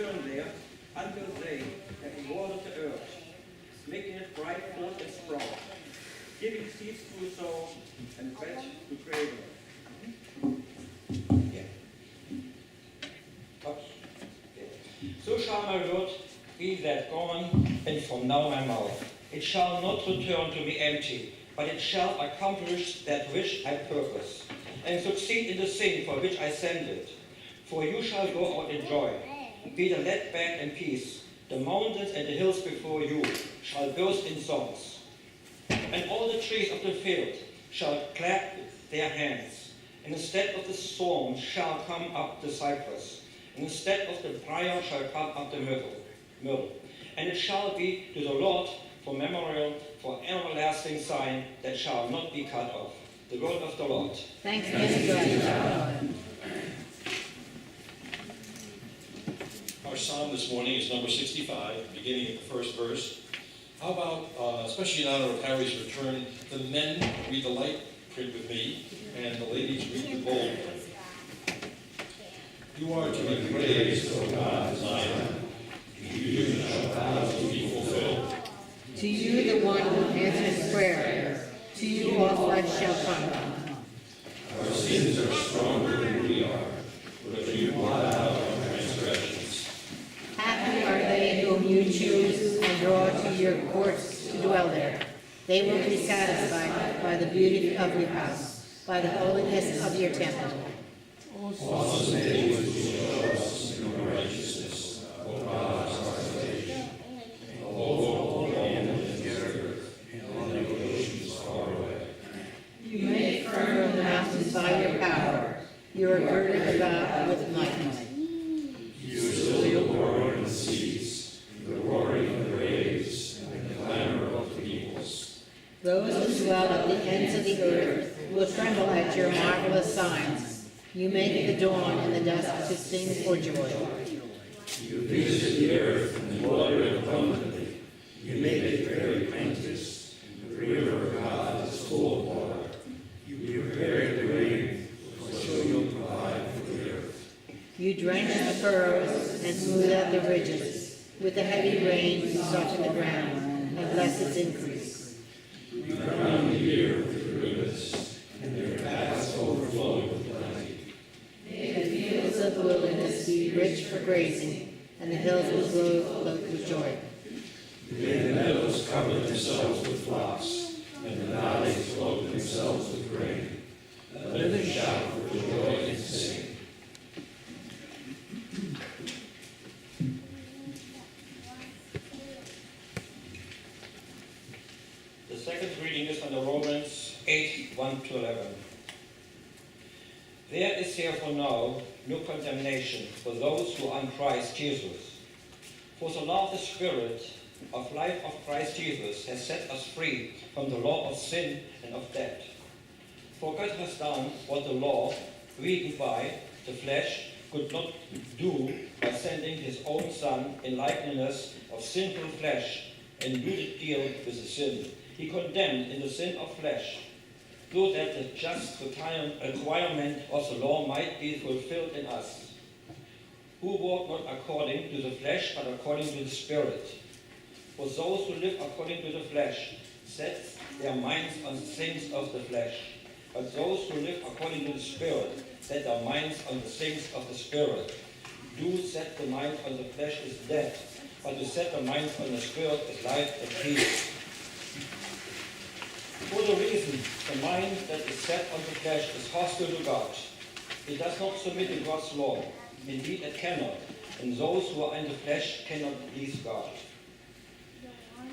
return there until they have watered the earth, making it bright forth and sprout, giving seeds to sow and bread to cradle. Yeah. Okay. So shall my word be that gone and from now my mouth. It shall not return to me empty, but it shall accomplish that which I purpose, and succeed in the thing for which I send it. For you shall go out in joy, be led back in peace. The mountains and the hills before you shall burst in songs, and all the trees of the field shall clap their hands. And instead of the storm shall come up the cypress, and instead of the briar shall come up the myrtle. And it shall be to the Lord for memorial, for everlasting sign that shall not be cut off. The word of the Lord. Thanks be to God. Our psalm this morning is number 65, beginning at the first verse. How about, especially in honor of Harry's return, the men read the light print with me, and the ladies read the bold print. You are to be praised, O God, Zion. To you shall vows be fulfilled. To you, the one who answers prayer, to you all flesh shall come. Our sins are stronger than we are, but you blot out our transgressions. Happy are they whom you choose and draw to your courts to dwell there. They will be satisfied by the beauty of your house, by the holiness of your temple. Also they would show us your righteousness, O God, our salvation. The whole land and the earth, and all the oceans far away. You make firm the mountains by your power. You are girded about with might. You still the roar of the seas, the roaring of the waves, and the clamor of the peoples. Those who dwell at the ends of the earth will tremble at your marvelous signs. You make the dawn and the dusk to sing for joy. You visit the earth and water it abundantly. You make it very plenteous. The river of God is full of water. You prepare the rain, so you'll provide for the earth. You drench the furrows and smooth out the ridges. With the heavy rain you soften the ground and bless its increase. You crown the earth with goodness, and their paths overflow with plenty. May the fields of the wilderness be rich for grazing, and the hills will glow with joy. May the meadows cover themselves with flocks, and the valleys clothe themselves with grain. Let them shout for joy and sing. The second reading is from the Romans 8, 1-11. There is therefore now no condemnation for those who are in Christ Jesus. For the law of the Spirit of life of Christ Jesus has set us free from the law of sin and of death. For God has done what the law, weakened by the flesh, could not do by sending his own Son in likeness of sinful flesh, and do the deal with the sin. He condemned in the sin of flesh, so that the just requirement of the law might be fulfilled in us, who walk not according to the flesh, but according to the Spirit. For those who live according to the flesh set their minds on the things of the flesh, but those who live according to the Spirit set their minds on the things of the Spirit. Do set the mind on the flesh is death, but to set the mind on the Spirit is life and peace. For the reason, the mind that is set on the flesh is hostile to God. It does not submit to God's law. Indeed, it cannot. And those who are in the flesh cannot please God.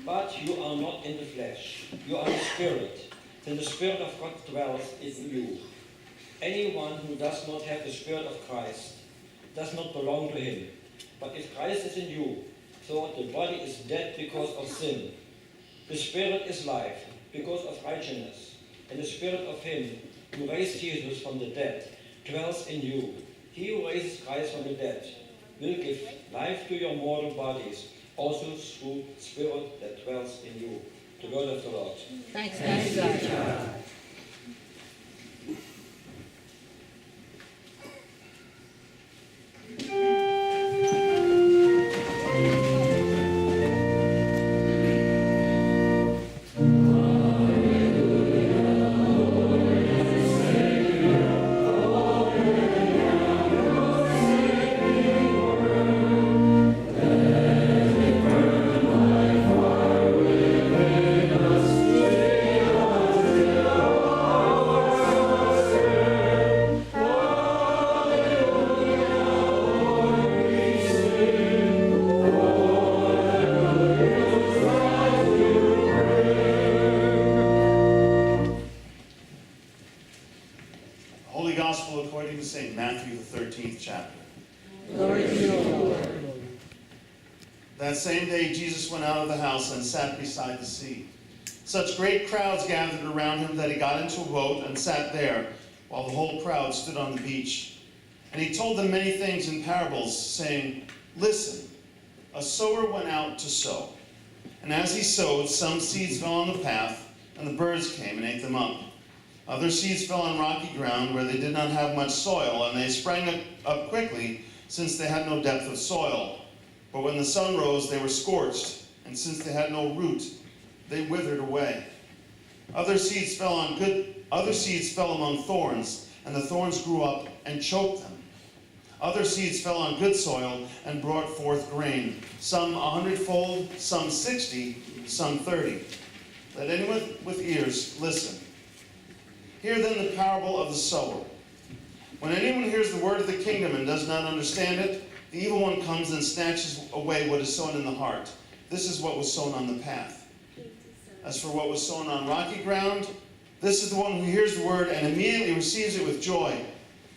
But you are not in the flesh. You are in the Spirit. Then the Spirit of God dwells in you. Anyone who does not have the Spirit of Christ does not belong to him. But if Christ is in you, so the body is dead because of sin. The Spirit is life because of righteousness. And the Spirit of him who raised Jesus from the dead dwells in you. He who raises Christ from the dead will give life to your mortal bodies, also through the Spirit that dwells in you. The word of the Lord. Thanks be to God. 13th chapter. Glory to you, O Lord. That same day Jesus went out of the house and sat beside the sea. Such great crowds gathered around him that he got into a boat and sat there, while the whole crowd stood on the beach. And he told them many things in parables, saying, "Listen, a sower went out to sow. And as he sowed, some seeds fell on the path, and the birds came and ate them up. Other seeds fell on rocky ground where they did not have much soil, and they sprang up quickly, since they had no depth of soil. But when the sun rose, they were scorched, and since they had no root, they withered away. Other seeds fell among thorns, and the thorns grew up and choked them. Other seeds fell on good soil and brought forth grain, some 100-fold, some 60, some 30. Let anyone with ears listen. Hear then the parable of the sower. When anyone hears the word of the kingdom and does not understand it, the evil one comes and snatches away what is sown in the heart. This is what was sown on the path. As for what was sown on rocky ground, this is the one who hears the word and immediately receives it with joy.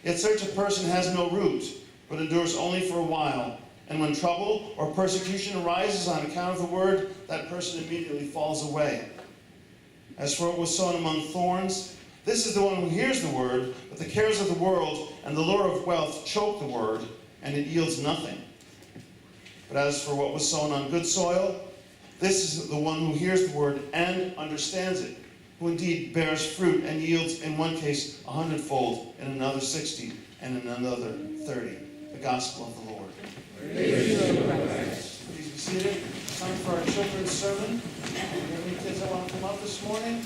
Yet such a person has no root, but endures only for a while. And when trouble or persecution arises on account of the word, that person immediately falls away. As for what was sown among thorns, this is the one who hears the word, but the cares of the world and the lure of wealth choke the word, and it yields nothing. But as for what was sown on good soil, this is the one who hears the word and understands it, who indeed bears fruit and yields in one case 100-fold, in another 60, and in another 30. The gospel of the Lord. Praise you, O Christ. Please be seated. Time for our children's sermon. Any kids that want to come up this morning?